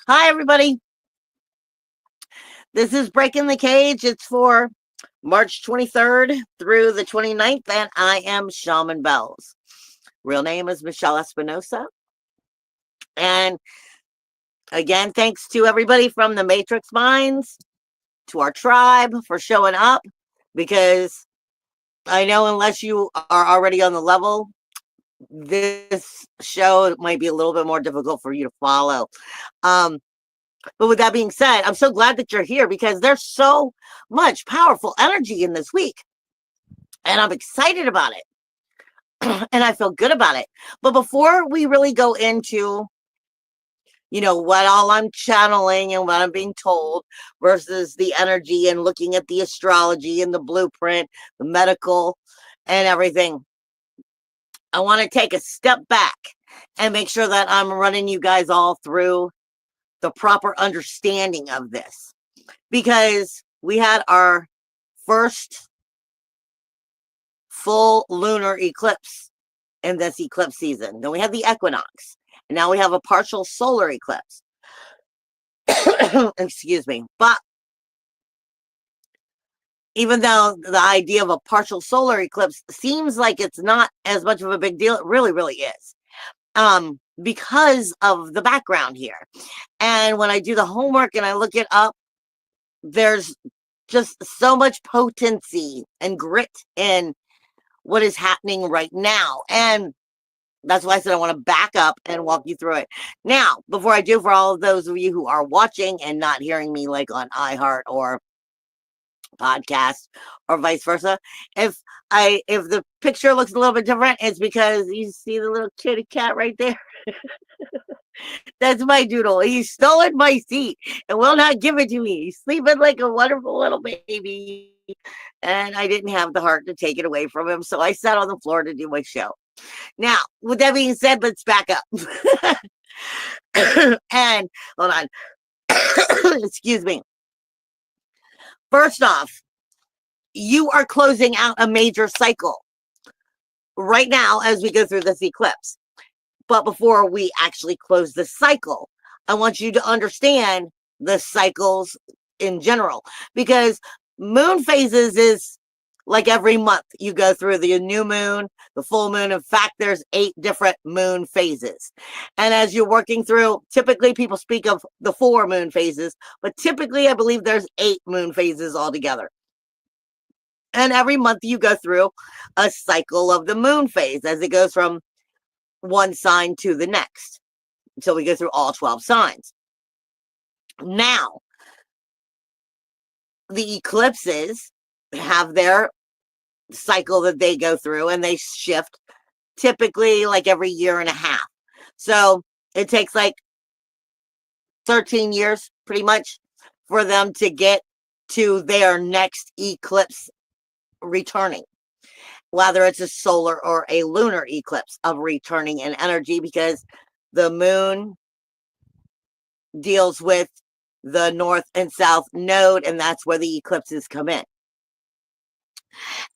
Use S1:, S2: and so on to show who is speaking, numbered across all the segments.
S1: Hi, everybody. This is Breaking the Cage. It's for March 23rd through the 29th, and I am Shaman Bells. Real name is Michelle Espinosa. And again, thanks to everybody from the Matrix Minds to our tribe for showing up, because I know unless you are already on the level, this show might be a little bit more difficult for you to follow. But with that being said, I'm so glad that you're here because there's so much powerful energy in this week. And I'm excited about it. And I feel good about it. But before we really go into, what all I'm channeling and what I'm being told versus the energy and looking at the astrology and the blueprint, the medical and everything, I want to take a step back and make sure that I'm running you guys all through the proper understanding of this, because we had our first full lunar eclipse in this eclipse season. Then we had the equinox, and now we have a partial solar eclipse. Excuse me. But even though the idea of a partial solar eclipse seems like it's not as much of a big deal, it really, really is. Because of the background here. And when I do the homework and I look it up, there's just so much potency and grit in what is happening right now. And that's why I said I want to back up and walk you through it. Now, before I do, for all of those of you who are watching and not hearing me like on iHeart or podcast or vice versa, if the picture looks a little bit different, it's because you see the little kitty cat right there. That's my doodle. He's stolen my seat and will not give it to me. He's sleeping like a wonderful little baby, and I didn't have the heart to take it away from him, so I sat on the floor to do my show. Now, with that being said, let's back up. And hold on. Excuse me. First off, you are closing out a major cycle right now as we go through this eclipse. But before we actually close the cycle, I want you to understand the cycles in general, because moon phases is like every month you go through the new moon, the full moon. In fact, there's 8 different moon phases. And as you're working through, typically people speak of the 4 moon phases, but typically I believe there's 8 moon phases altogether. And every month you go through a cycle of the moon phase as it goes from one sign to the next until we go through all 12 signs. Now, the eclipses have their cycle that they go through, and they shift typically like every year and a half. So it takes like 13 years pretty much for them to get to their next eclipse returning, whether it's a solar or a lunar eclipse of returning in energy, because the moon deals with the north and south node, and that's where the eclipses come in.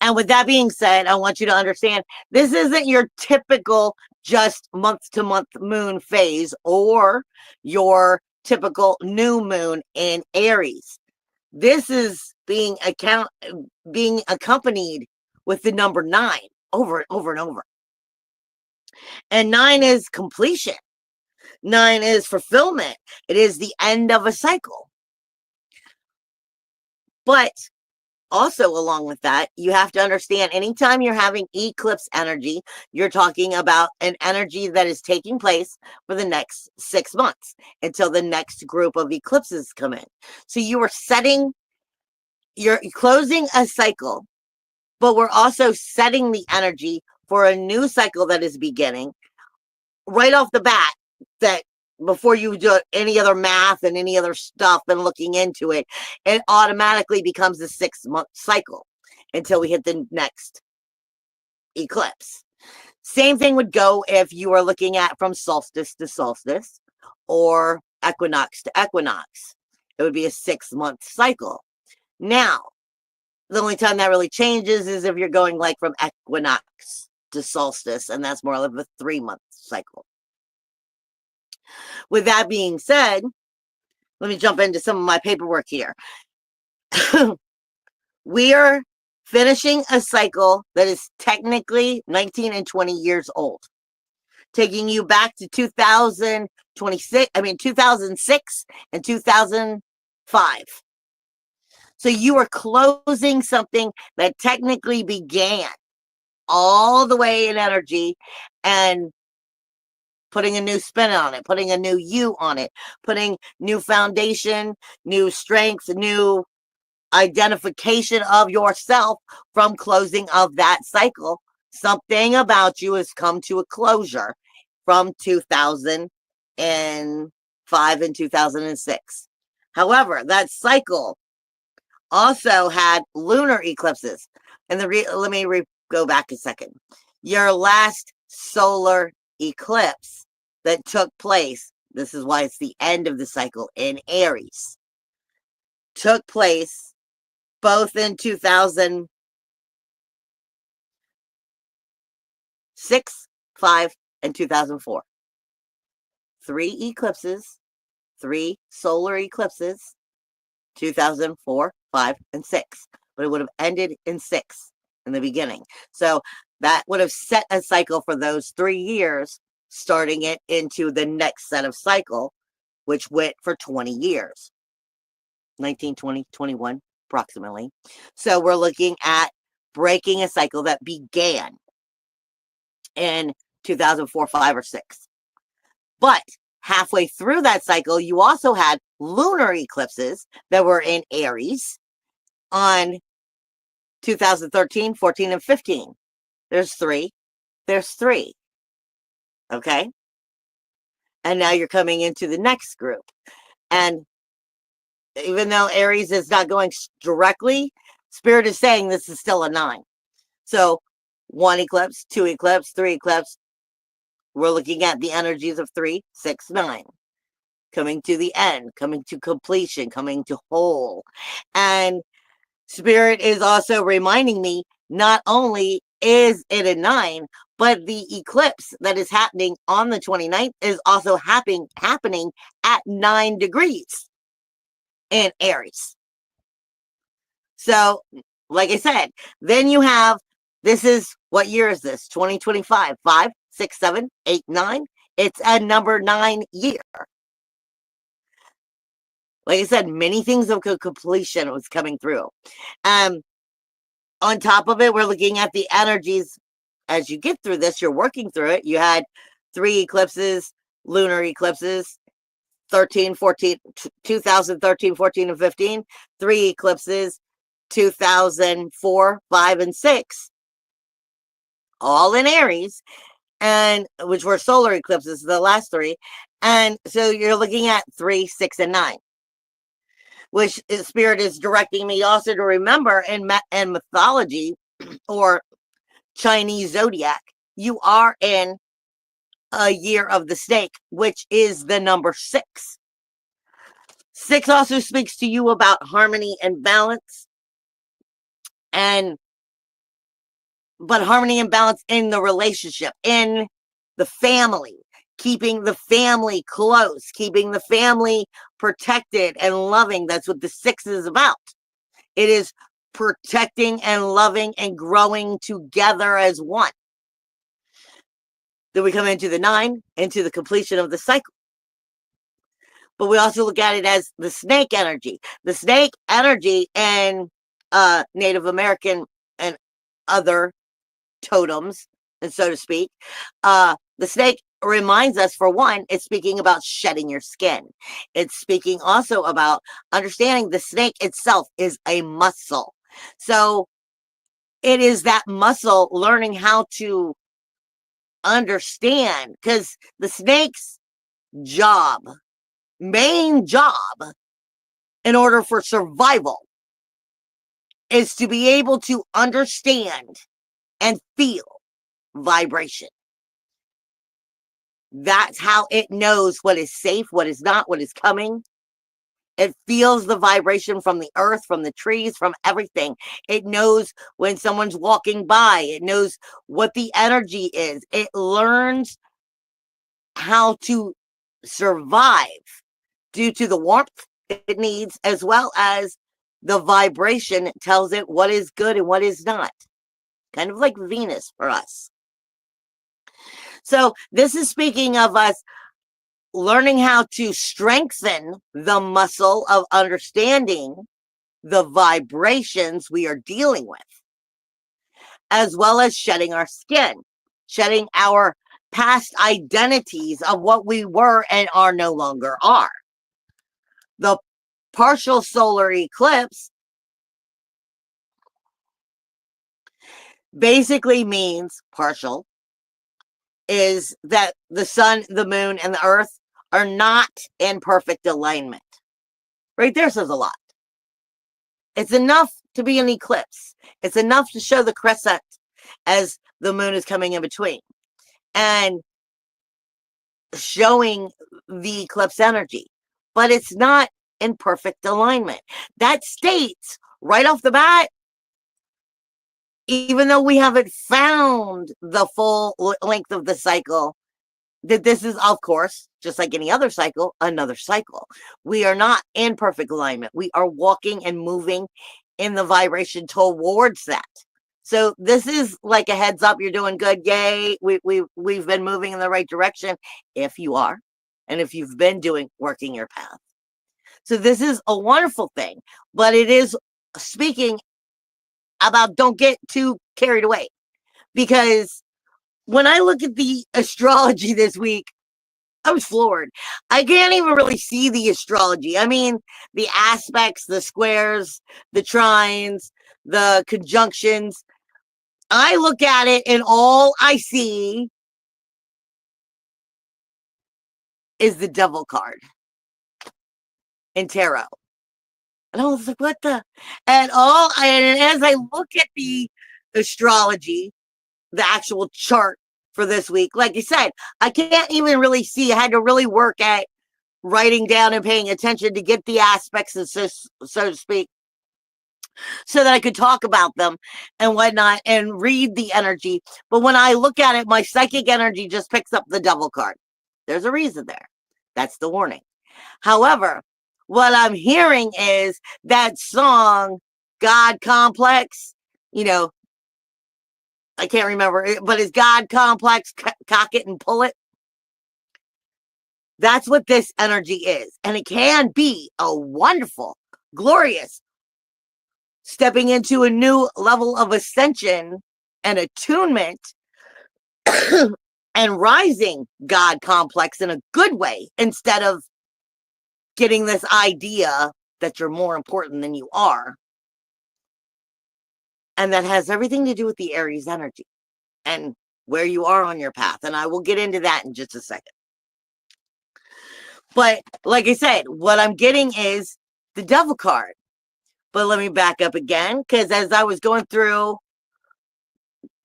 S1: And with that being said, I want you to understand this isn't your typical just month to month moon phase or your typical new moon in Aries. This is being accompanied with the number 9 over and over and over. And 9 is completion. 9 is fulfillment. It is the end of a cycle. But also along with that, you have to understand anytime you're having eclipse energy, you're talking about an energy that is taking place for the next 6 months until the next group of eclipses come in. So you're closing a cycle, but we're also setting the energy for a new cycle that is beginning right off the bat, that before you do any other math and any other stuff and looking into it, it automatically becomes a 6-month cycle until we hit the next eclipse. Same thing would go if you are looking at from solstice to solstice or equinox to equinox. It would be a 6-month cycle. Now, the only time that really changes is if you're going like from equinox to solstice, and that's more of a 3-month cycle. With that being said, let me jump into some of my paperwork here. We are finishing a cycle that is technically 19 and 20 years old, taking you back to 2006 and 2005. So you are closing something that technically began all the way in energy and putting a new spin on it, putting a new you on it, putting new foundation, new strength, new identification of yourself from closing of that cycle. Something about you has come to a closure from 2005 and 2006. However, that cycle also had lunar eclipses. And let me go back a second. Your last solar eclipse that took place, this is why it's the end of the cycle in Aries, took place both in 2006, 5, and 2004. 3 eclipses, 3 solar eclipses, 2004, 5, and 6. But it would have ended in 6 in the beginning. So that would have set a cycle for those 3 years, starting it into the next set of cycle, which went for 20 years. 19, 20, 21, approximately. So we're looking at breaking a cycle that began in 2004, 5, or 6. But halfway through that cycle, you also had lunar eclipses that were in Aries on 2013, 14, and 15. There's 3. There's 3. Okay? And now you're coming into the next group. And even though Aries is not going directly, Spirit is saying this is still a 9. So 1 eclipse, 2 eclipse, 3 eclipse. We're looking at the energies of 3, 6, 9. Coming to the end, coming to completion, coming to whole. And Spirit is also reminding me, not only is it a 9, but the eclipse that is happening on the 29th is also happening at 9 degrees in Aries. So, like I said, then you have, this is, what year is this? 2025, 5, 6, 7, 8, 9. It's a number 9 year. Like I said, many things of completion was coming through. On top of it, we're looking at the energies as you get through this, you're working through it. You had 3 eclipses, lunar eclipses, 13, 14, 2013, 14, and 15, 3 eclipses, 2004, 5, and 6, all in Aries, and which were solar eclipses, the last 3. And so you're looking at 3, 6, and 9. Which Spirit is directing me also to remember in mythology or Chinese zodiac, you are in a year of the snake, which is the number 6. 6 also speaks to you about harmony and balance, but harmony and balance in the relationship, in the family, keeping the family close, keeping the family protected and loving. That's what the 6 is about. It is protecting and loving and growing together as one. Then we come into the 9, into the completion of the cycle. But we also look at it as the snake energy. The snake energy and Native American and other totems, and so to speak, the snake reminds us, for one, it's speaking about shedding your skin. It's speaking also about understanding the snake itself is a muscle. So it is that muscle learning how to understand, because the snake's main job in order for survival is to be able to understand and feel vibration. That's how it knows what is safe, what is not, what is coming. It feels the vibration from the earth, from the trees, from everything. It knows when someone's walking by. It knows what the energy is. It learns how to survive due to the warmth it needs, as well as the vibration tells it what is good and what is not. Kind of like Venus for us. So this is speaking of us learning how to strengthen the muscle of understanding the vibrations we are dealing with, as well as shedding our skin, shedding our past identities of what we were and are no longer are. The partial solar eclipse basically means partial, is that the sun, the moon, and the earth are not in perfect alignment. Right there says a lot. It's enough to be an eclipse. It's enough to show the crescent as the moon is coming in between and showing the eclipse energy. But it's not in perfect alignment. That states right off the bat, even though we haven't found the full length of the cycle, that this is, of course, just like any other cycle, another cycle. We are not in perfect alignment. We are walking and moving in the vibration towards that. So this is like a heads up. You're doing good. Yay. We've been moving in the right direction if you are, and if you've been working your path. So this is a wonderful thing, but it is speaking about don't get too carried away, because when I look at the astrology this week, I was floored. I can't even really see the astrology. I mean, the aspects, the squares, the trines, the conjunctions. I look at it and all I see is the devil card in tarot. And I was like, what the? And as I look at the astrology, the actual chart for this week, like I said, I can't even really see. I had to really work at writing down and paying attention to get the aspects, so to speak, so that I could talk about them and whatnot and read the energy. But when I look at it, my psychic energy just picks up the devil card. There's a reason there. That's the warning. However, what I'm hearing is that song, God Complex, I can't remember, but it's God Complex, Cock It and Pull It. That's what this energy is. And it can be a wonderful, glorious, stepping into a new level of ascension and attunement and rising God Complex in a good way, instead of getting this idea that you're more important than you are. And that has everything to do with the Aries energy and where you are on your path. And I will get into that in just a second. But like I said, what I'm getting is the devil card. But let me back up again, because as I was going through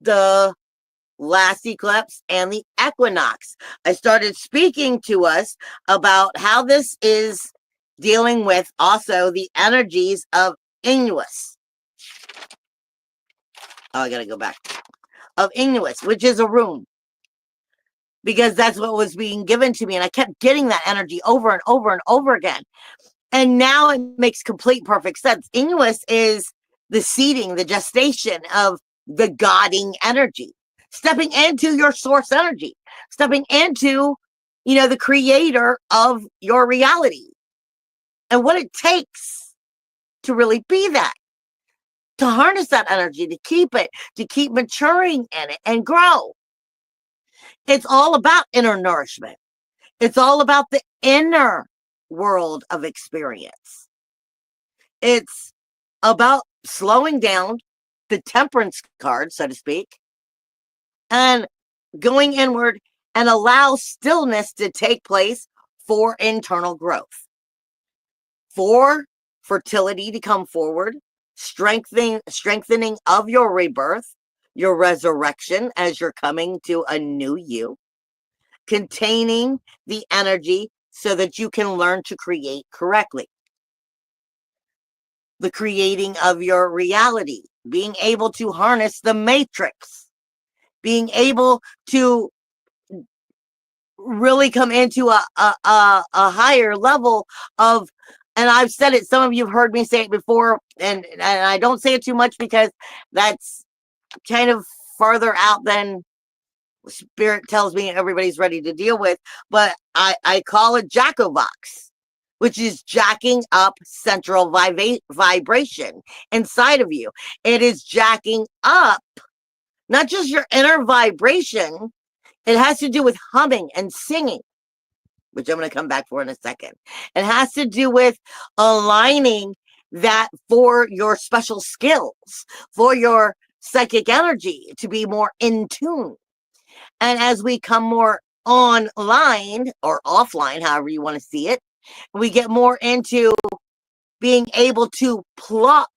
S1: the last eclipse and the equinox, I started speaking to us about how this is dealing with also the energies of Inuus. Oh, I gotta go back. Of Inuus, which is a room. Because that's what was being given to me. And I kept getting that energy over and over and over again. And now it makes complete perfect sense. Inuus is the seeding, the gestation of the godding energy. Stepping into your source energy. Stepping into, the creator of your reality. And what it takes to really be that. To harness that energy, to keep it, to keep maturing in it and grow. It's all about inner nourishment. It's all about the inner world of experience. It's about slowing down, the temperance card, so to speak, and going inward and allow stillness to take place for internal growth, for fertility to come forward, strengthening of your rebirth, your resurrection as you're coming to a new you, containing the energy so that you can learn to create correctly. The creating of your reality, being able to harness the matrix, being able to really come into a higher level of, and I've said it, some of you have heard me say it before, and I don't say it too much because that's kind of farther out than spirit tells me everybody's ready to deal with, but I call it Jackovox, which is jacking up central vibration inside of you. It is jacking up not just your inner vibration, it has to do with humming and singing, which I'm going to come back for in a second. It has to do with aligning that for your special skills, for your psychic energy to be more in tune. And as we come more online or offline, however you want to see it, we get more into being able to pluck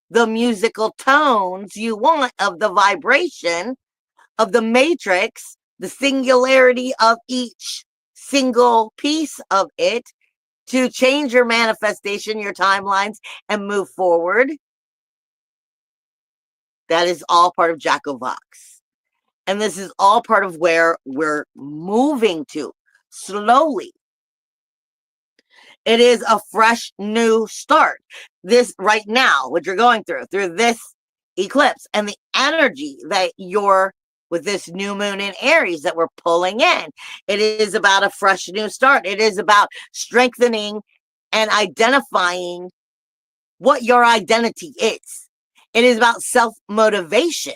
S1: the musical tones you want of the vibration of the matrix, the singularity of each single piece of it, to change your manifestation, your timelines, and move forward. That is all part of Jackovox. And this is all part of where we're moving to slowly. It is a fresh new start. This right now, what you're going through this eclipse and the energy that you're with this new moon in Aries that we're pulling in. It is about a fresh new start. It is about strengthening and identifying what your identity is. It is about self-motivation.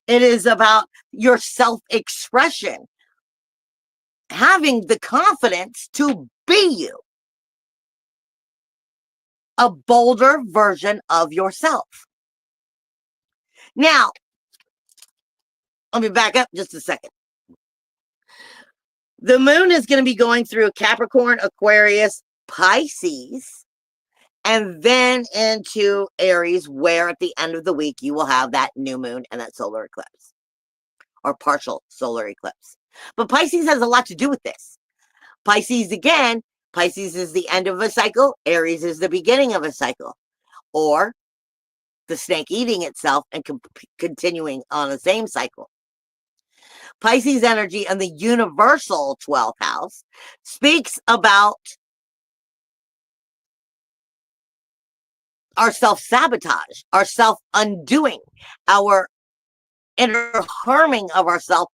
S1: It is about your self-expression, having the confidence to be you, a bolder version of yourself. Now, let me back up just a second. The moon is going to be going through Capricorn, Aquarius, Pisces, and then into Aries, where at the end of the week you will have that new moon and that solar eclipse, or partial solar eclipse. But Pisces has a lot to do with this. Pisces, again, Pisces is the end of a cycle. Aries is the beginning of a cycle, or the snake eating itself and continuing on the same cycle. Pisces energy and the universal 12th house speaks about our self-sabotage, our self-undoing, our inner harming of ourselves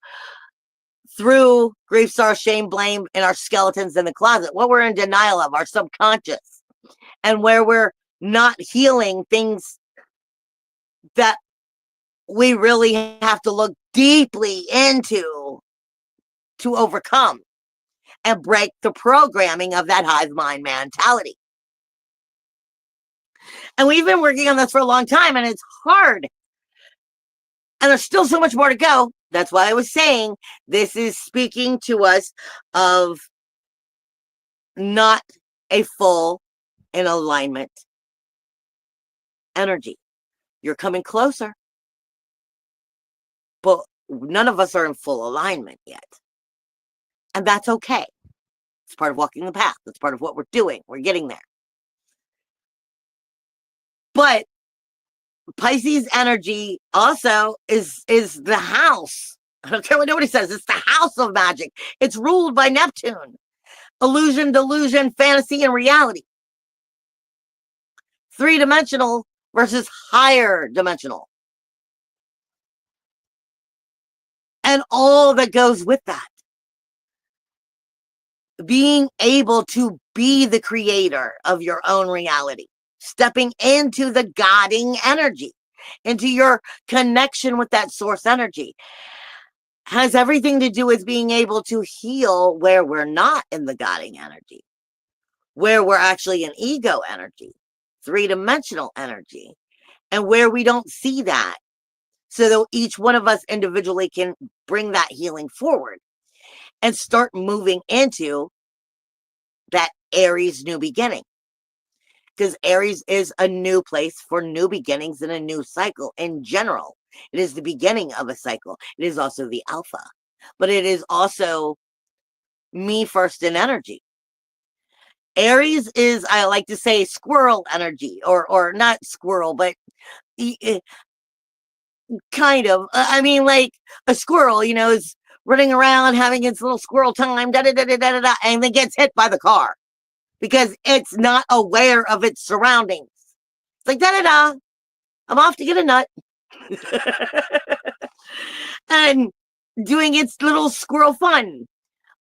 S1: through grief, sorrow, shame, blame, and our skeletons in the closet, what we're in denial of, our subconscious, and where we're not healing things that we really have to look deeply into to overcome and break the programming of that hive mind mentality. And we've been working on this for a long time, and it's hard. And there's still so much more to go. That's why I was saying this is speaking to us of not a full in alignment energy. You're coming closer, but none of us are in full alignment yet. And that's okay. It's part of walking the path. It's part of what we're doing. We're getting there. But Pisces energy also is the house. I don't care what nobody says. It's the house of magic. It's ruled by Neptune. Illusion, delusion, fantasy, and reality. Three-dimensional versus higher dimensional. And all that goes with that. Being able to be the creator of your own reality. Stepping into the guiding energy, into your connection with that source energy, has everything to do with being able to heal where we're not in the guiding energy, where we're actually in ego energy, three-dimensional energy, and where we don't see that, so that each one of us individually can bring that healing forward and start moving into that Aries new beginning. Because Aries is a new place for new beginnings and a new cycle in general. It is the beginning of a cycle. It is also the alpha, but it is also me first in energy. Aries is, I like to say, squirrel energy, or not squirrel, but kind of. I mean, like a squirrel, is running around having its little squirrel time, da da da da da da, and then gets hit by the car because it's not aware of its surroundings. It's like da da da, I'm off to get a nut. And doing its little squirrel fun.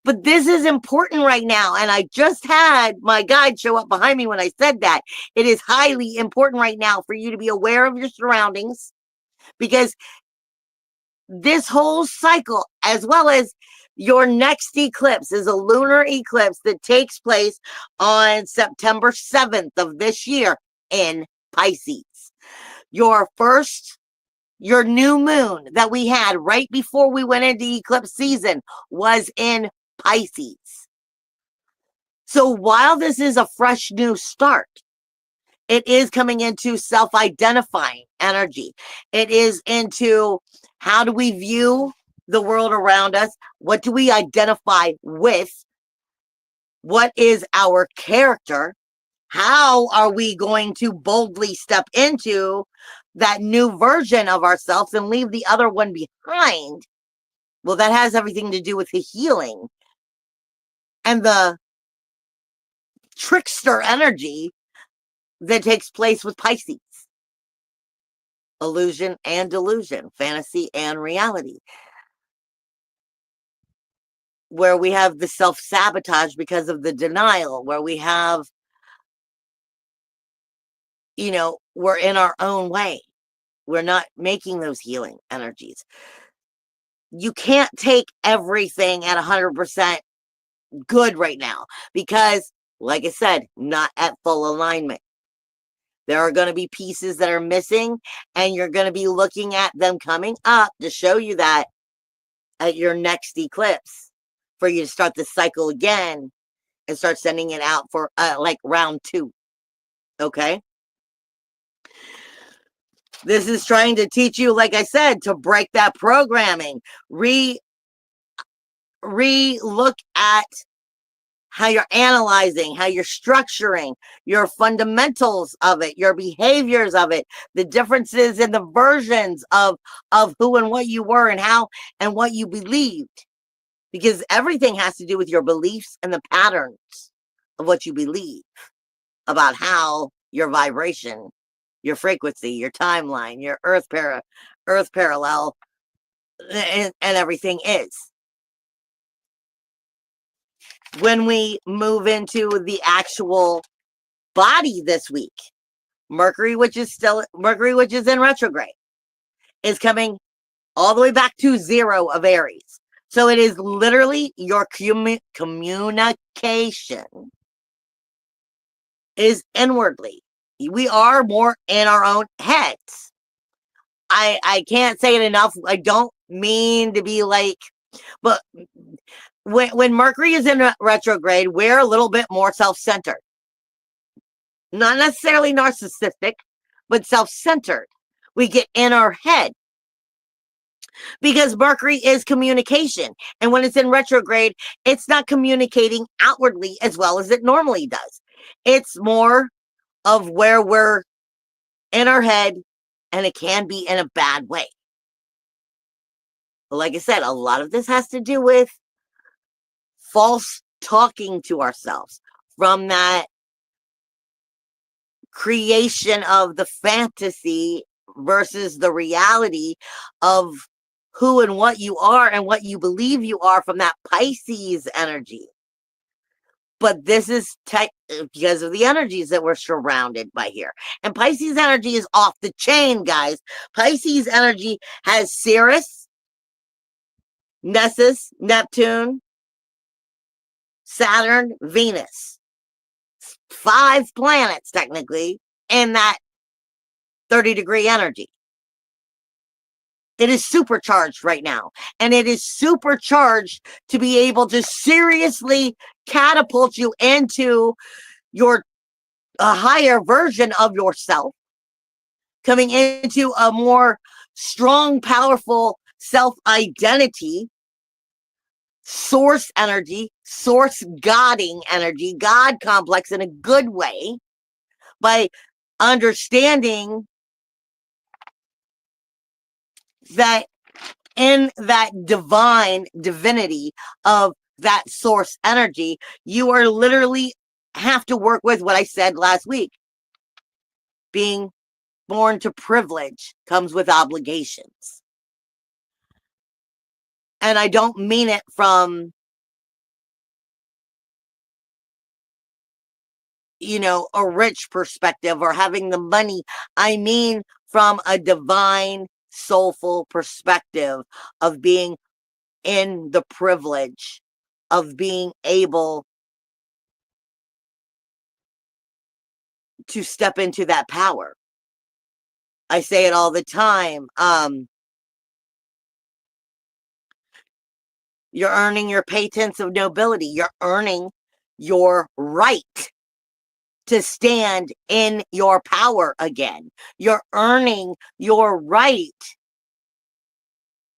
S1: But this is important right now. And I just had my guide show up behind me when I said that. It is highly important right now for you to be aware of your surroundings, because this whole cycle, as well as your next eclipse, is a lunar eclipse that takes place on September 7th of this year in Pisces. Your new moon that we had right before we went into eclipse season was in Pisces. So while this is a fresh new start, it is coming into self-identifying energy. It is into how do we view the world around us? What do we identify with? What is our character? How are we going to boldly step into that new version of ourselves and leave the other one behind? Well, that has everything to do with the healing and the trickster energy that takes place with Pisces. Illusion and delusion, fantasy and reality. Where we have the self-sabotage because of the denial, where we have, we're in our own way. We're not making those healing energies. You can't take everything at 100% good right now because, like I said, not at full alignment. There are going to be pieces that are missing, and you're going to be looking at them coming up to show you that at your next eclipse, for you to start the cycle again and start sending it out for like round 2. Okay? This is trying to teach you, like I said, to break that programming, re-look at how you're analyzing, how you're structuring, your fundamentals of it, your behaviors of it, the differences in the versions of who and what you were and how and what you believed. Because everything has to do with your beliefs and the patterns of what you believe about how your vibration, your frequency, your timeline, your earth parallel, and everything is. When we move into the actual body this week, Mercury, which is in retrograde, is coming all the way back to 0 of Aries. So it is literally your communication is inwardly. We are more in our own heads. I can't say it enough. I don't mean to be like, but when Mercury is in retrograde, we're a little bit more self-centered. Not necessarily narcissistic, but self-centered. We get in our head. Because Mercury is communication. And when it's in retrograde, it's not communicating outwardly as well as it normally does. It's more of where we're in our head, and it can be in a bad way. But like I said, a lot of this has to do with false talking to ourselves from that creation of the fantasy versus the reality of who and what you are and what you believe you are from that Pisces energy. But this is because of the energies that we're surrounded by here. And Pisces energy is off the chain, guys. Pisces energy has Ceres, Nessus, Neptune, Saturn, Venus. 5 planets, technically, in that 30-degree energy. It is supercharged right now. And it is supercharged to be able to seriously catapult you into a higher version of yourself, coming into a more strong, powerful self-identity, source energy, source godding energy, God complex in a good way, by understanding that in that divine divinity of that source energy, you are literally have to work with what I said last week. Being born to privilege comes with obligations. And I don't mean it from, a rich perspective or having the money. I mean from a divine, soulful perspective of being in the privilege of being able to step into that power. I say it all the time. You're earning your patents of nobility. You're earning your right to stand in your power again. You're earning your right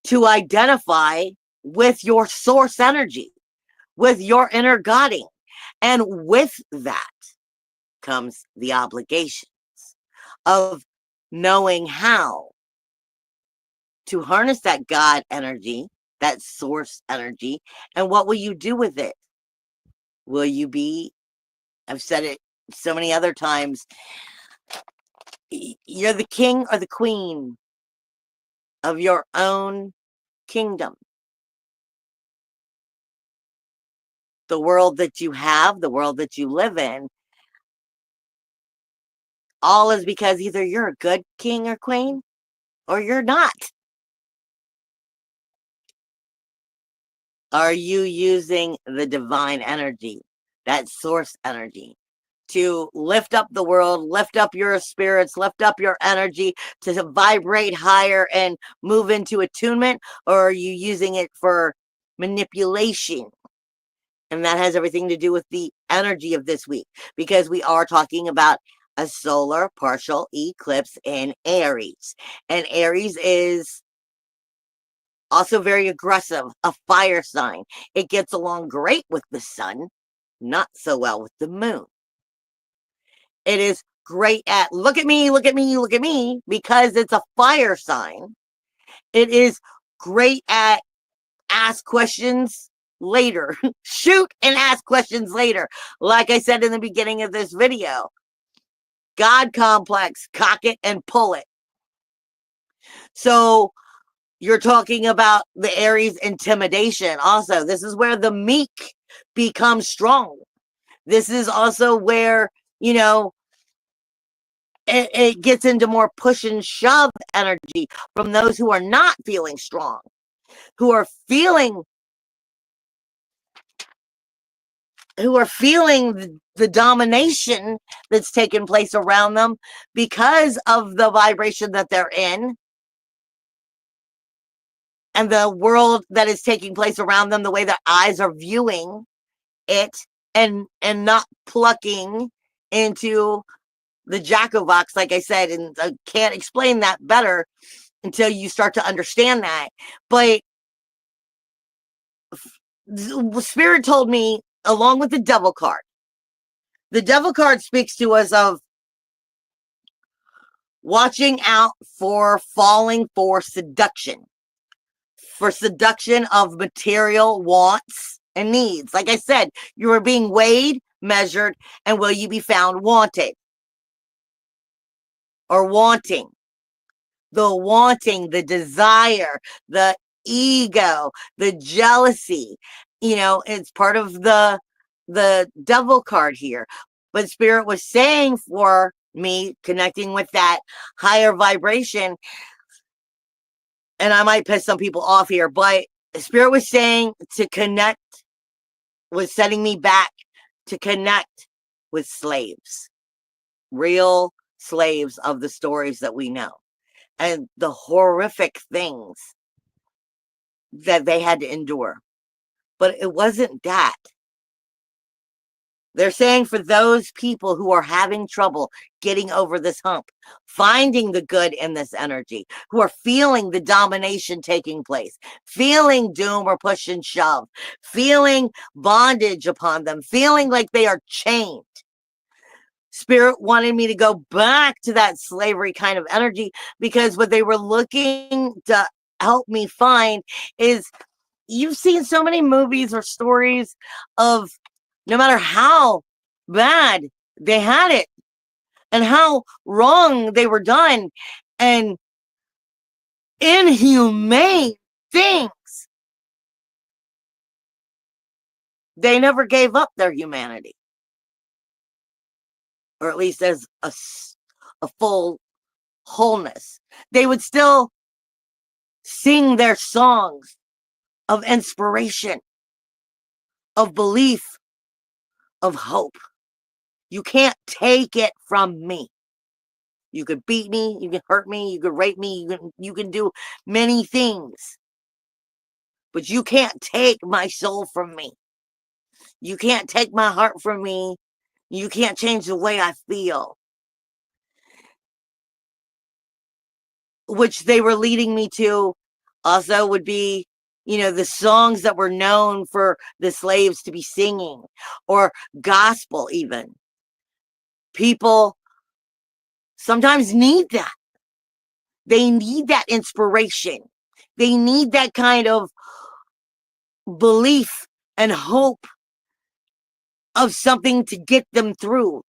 S1: to identify with your source energy, with your inner guiding. And with that comes the obligations of knowing how to harness that God energy, that source energy, and what will you do with it? Will you be, I've said it so many other times, you're the king or the queen of your own kingdom. The world that you have, the world that you live in, all is because either you're a good king or queen or you're not. Are you using the divine energy, that source energy, to lift up the world, lift up your spirits, lift up your energy to vibrate higher and move into attunement? Or are you using it for manipulation? And that has everything to do with the energy of this week, because we are talking about a solar partial eclipse in Aries. And Aries is also very aggressive, a fire sign. It gets along great with the sun, not so well with the moon. It is great at look at me, look at me, look at me, because it's a fire sign. It is great at ask questions later. Shoot and ask questions later. Like I said in the beginning of this video, God complex, cock it and pull it. So you're talking about the Aries intimidation. Also, this is where the meek becomes strong. This is also where, it gets into more push and shove energy from those who are not feeling strong, who are feeling the domination that's taking place around them because of the vibration that they're in and the world that is taking place around them, the way their eyes are viewing it, and not plucking into the Jackovox, like I said, and I can't explain that better until you start to understand that. But Spirit told me, along with the Devil card speaks to us of watching out for falling for seduction of material wants and needs. Like I said, you are being weighed, measured, and will you be found wanted or wanting? The wanting, the desire, the ego, the jealousy, it's part of the Devil card here. But Spirit was saying for me, connecting with that higher vibration, and I might piss some people off here, but Spirit was saying to connect, was setting me back to connect with slaves, real slaves of the stories that we know, and the horrific things that they had to endure. But it wasn't that. They're saying for those people who are having trouble getting over this hump, finding the good in this energy, who are feeling the domination taking place, feeling doom or push and shove, feeling bondage upon them, feeling like they are chained. Spirit wanted me to go back to that slavery kind of energy, because what they were looking to helped me find is you've seen so many movies or stories of no matter how bad they had it and how wrong they were done and inhumane things, they never gave up their humanity, or at least as a full wholeness. They would still sing their songs of inspiration, of belief, of hope. You can't take it from me. You could beat me, you can hurt me, you could rape me, you can do many things. But you can't take my soul from me. You can't take my heart from me. You can't change the way I feel. Which they were leading me to also would be, the songs that were known for the slaves to be singing, or gospel even. People sometimes need that. They need that inspiration. They need that kind of belief and hope of something to get them through.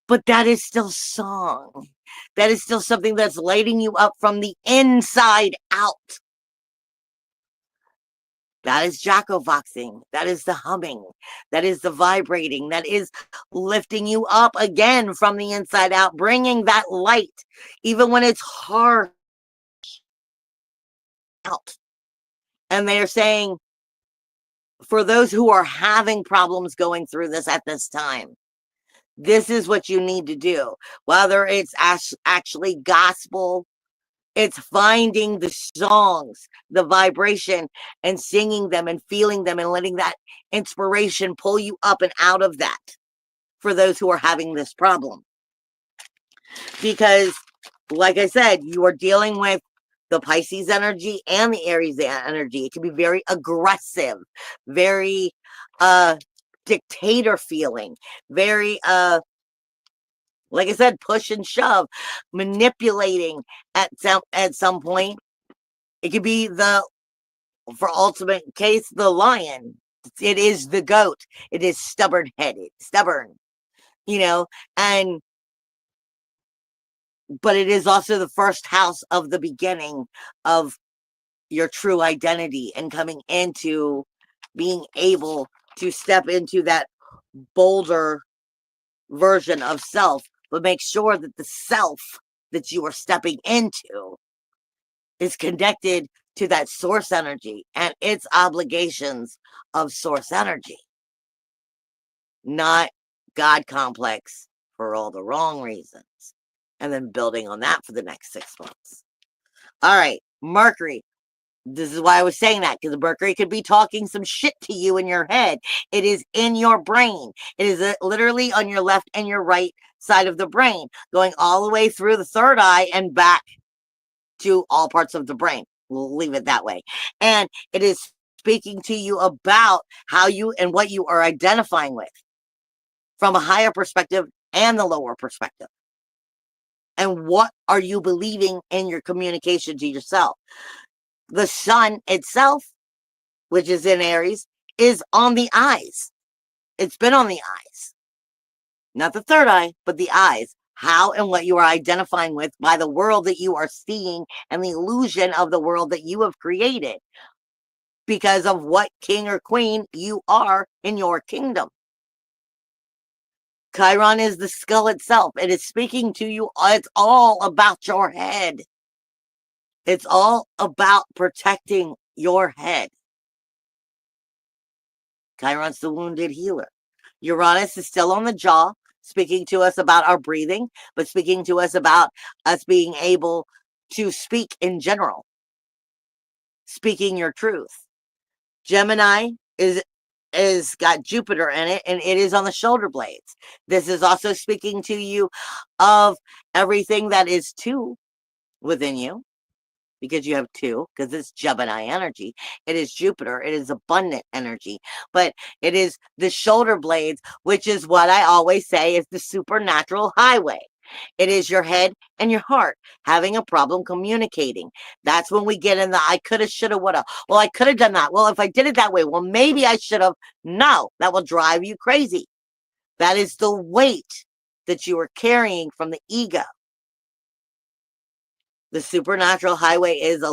S1: But that is still song. That is still something that's lighting you up from the inside out. That is jackovoxing. That is the humming. That is the vibrating. That is lifting you up again from the inside out, bringing that light, even when it's hard, out. And they are saying, for those who are having problems going through this at this time, this is what you need to do. Whether it's actually gospel, it's finding the songs, the vibration, and singing them and feeling them and letting that inspiration pull you up and out of that for those who are having this problem. Because, like I said, you are dealing with the Pisces energy and the Aries energy. It can be very aggressive, very dictator feeling, very like I said, push and shove, manipulating at some point. It could be for ultimate case, the lion. It is the goat. It is stubborn, but it is also the first house of the beginning of your true identity and coming into being able to step into that bolder version of self, but make sure that the self that you are stepping into is connected to that source energy and its obligations of source energy, not God complex for all the wrong reasons, and then building on that for the next 6 months. All right, Mercury. This is why I was saying that, because Mercury could be talking some shit to you in your head. It is in your brain. It is literally on your left and your right side of the brain, going all the way through the third eye and back to all parts of the brain. We'll leave it that way. And it is speaking to you about how you and what you are identifying with from a higher perspective and the lower perspective. And what are you believing in your communication to yourself? The sun itself, which is in Aries, is on the eyes. It's been on the eyes. Not the third eye, but the eyes. How and what you are identifying with by the world that you are seeing and the illusion of the world that you have created because of what king or queen you are in your kingdom. Chiron is the skull itself. It is speaking to you. It's all about your head. It's all about protecting your head. Chiron's the wounded healer. Uranus is still on the jaw, speaking to us about our breathing, but speaking to us about us being able to speak in general, speaking your truth. Gemini is got Jupiter in it, and it is on the shoulder blades. This is also speaking to you of everything that is two within you, because you have two, because it's Gemini energy. It is Jupiter. It is abundant energy. But it is the shoulder blades, which is what I always say is the supernatural highway. It is your head and your heart having a problem communicating. That's when we get in the I coulda, shoulda, woulda. Well, I could have done that. Well, if I did it that way, well, maybe I should have. No, that will drive you crazy. That is the weight that you are carrying from the ego. The supernatural highway is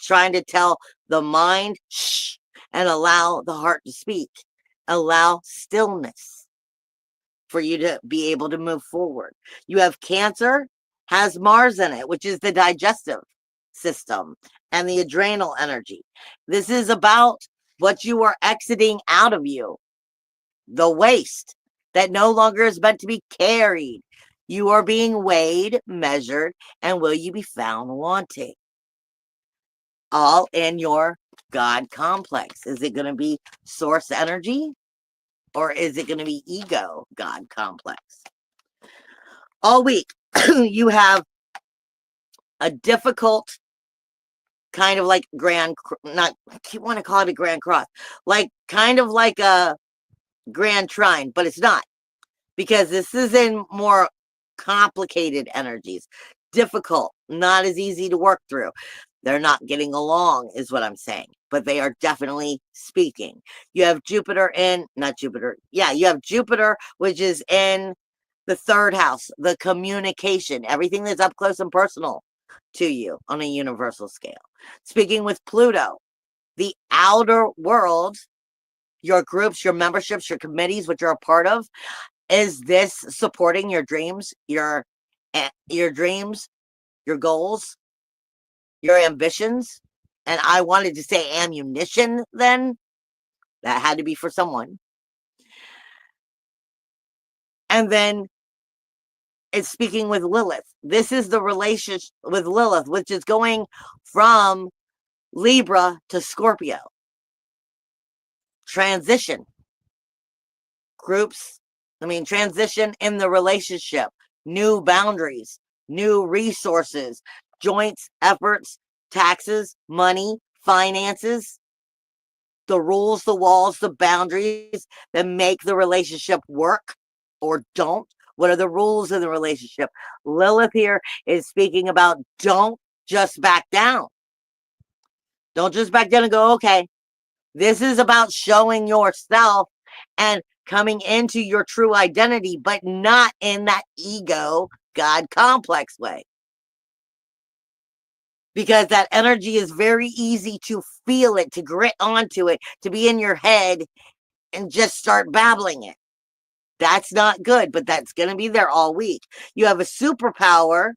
S1: trying to tell the mind, shh, and allow the heart to speak. Allow stillness for you to be able to move forward. You have Cancer, has Mars in it, which is the digestive system and the adrenal energy. This is about what you are exiting out of you, the waste that no longer is meant to be carried. You are being weighed, measured, and will you be found wanting? All in your God complex. Is it going to be source energy? Or is it going to be ego God complex? All week, you have a difficult kind of like not, you want to call it a grand cross, like kind of like a grand trine, but it's not, because this is in more complicated energies, difficult, not as easy to work through. They're not getting along, is what I'm saying, but they are definitely speaking. You have Jupiter not Jupiter. Yeah, you have Jupiter, which is in the third house, the communication, everything that's up close and personal to you on a universal scale. Speaking with Pluto, the outer world, your groups, your memberships, your committees, which you're a part of. Is this supporting your dreams, your dreams, your goals, your ambitions? And I wanted to say ammunition then. That had to be for someone. And then it's speaking with Lilith. This is the relationship with Lilith, which is going from Libra to Scorpio. Transition. Transition in the relationship. New boundaries, new resources, joints, efforts, taxes, money, finances, the rules, the walls, the boundaries that make the relationship work or don't. What are the rules in the relationship? Lilith here is speaking about don't just back down. Don't just back down and go, okay. This is about showing yourself and coming into your true identity, but not in that ego God complex way. Because that energy is very easy to feel it, to grit onto it, to be in your head and just start babbling it. That's not good, but that's going to be there all week. You have a superpower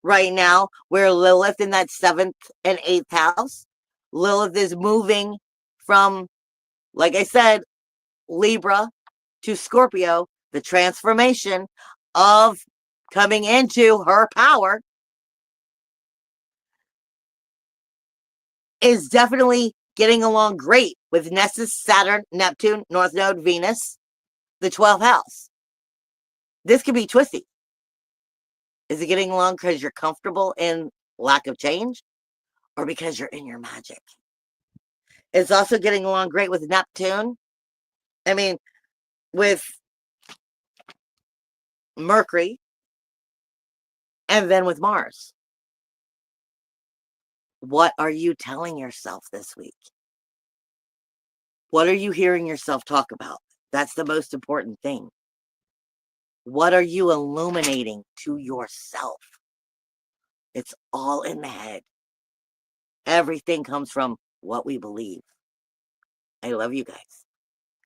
S1: right now where Lilith in that 7th and 8th house, Lilith is moving from, like I said, Libra to Scorpio, the transformation of coming into her power is definitely getting along great with Nessus, Saturn, Neptune, North Node, Venus, the 12th house. This could be twisty. Is it getting along because you're comfortable in lack of change or because you're in your magic? It's also getting along great with Neptune. With Mercury, and then with Mars. What are you telling yourself this week? What are you hearing yourself talk about? That's the most important thing. What are you illuminating to yourself? It's all in the head. Everything comes from what we believe. I love you guys.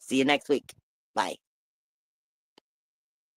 S1: See you next week. Bye.